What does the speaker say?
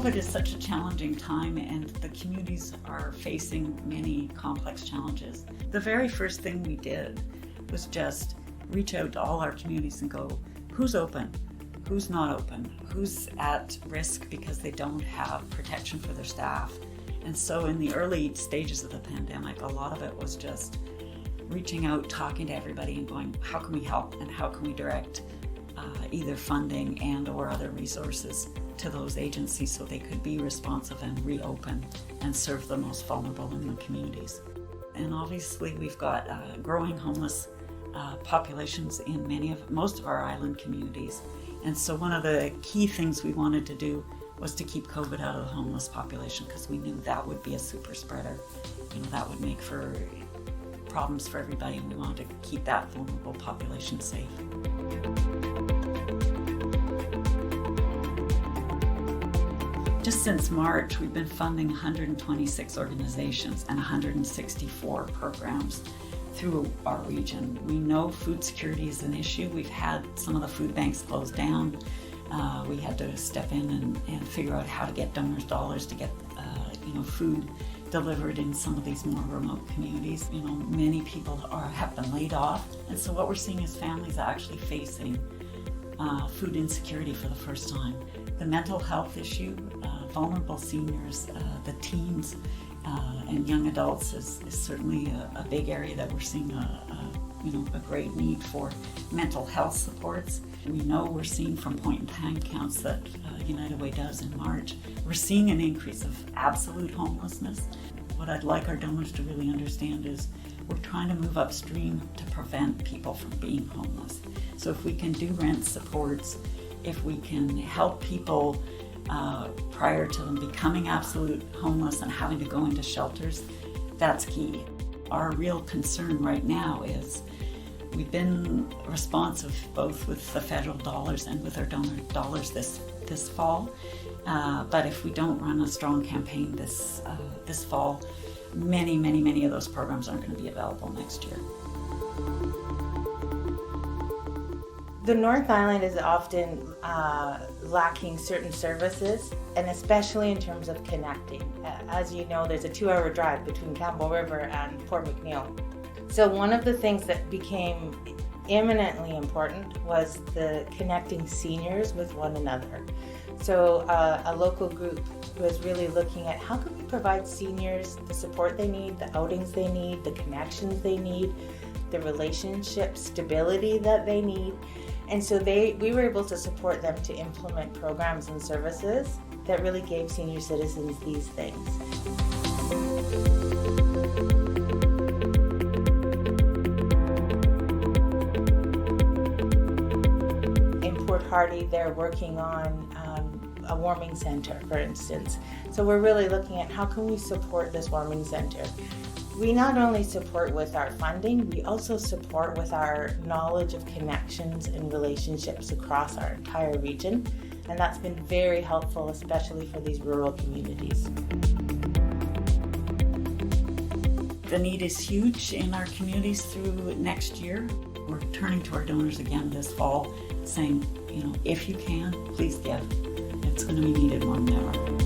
COVID is such a challenging time, and the communities are facing many complex challenges. The very first thing we did was just reach out to all our communities and go, who's open? Who's not open? Who's at risk because they don't have protection for their staff? And so in the early stages of the pandemic, a lot of it was just reaching out, talking to everybody and going, how can we help and how can we direct either funding and or other resources to those agencies so they could be responsive and reopen and serve the most vulnerable in the communities. And obviously we've got growing homeless populations in most of our island communities. And so one of the key things we wanted to do was to keep COVID out of the homeless population, because we knew that would be a super spreader. That would make for problems for everybody, and we wanted to keep that vulnerable population safe. Just since March, we've been funding 126 organizations and 164 programs through our region. We know food security is an issue. We've had some of the food banks closed down. We had to step in and figure out how to get donors' dollars to get food delivered in some of these more remote communities. Many people have been laid off, and so what we're seeing is families actually facing food insecurity for the first time. The mental health issue, vulnerable seniors, the teens, and young adults is certainly a big area that we're seeing a great need for mental health supports. We know we're seeing from point-in-time counts that United Way does in March, we're seeing an increase of absolute homelessness. What I'd like our donors to really understand is we're trying to move upstream to prevent people from being homeless. So if we can do rent supports, if we can help people prior to them becoming absolute homeless and having to go into shelters, that's key. Our real concern right now is we've been responsive both with the federal dollars and with our donor dollars this fall, but if we don't run a strong campaign this fall, many of those programs aren't going to be available next year. The North Island is often lacking certain services, and especially in terms of connecting. As you know, there's a 2-hour drive between Campbell River and Port McNeill. So one of the things that became eminently important was the connecting seniors with one another. So a local group was really looking at how can we provide seniors the support they need, the outings they need, the connections they need, the relationship stability that they need. And so we were able to support them to implement programs and services that really gave senior citizens these things. In Port Hardy, they're working on a warming center, for instance. So we're really looking at how can we support this warming center. We not only support with our funding, we also support with our knowledge of connections and relationships across our entire region, and that's been very helpful, especially for these rural communities. The need is huge in our communities through next year. We're turning to our donors again this fall, saying, if you can, please give. It's going to be needed more than ever.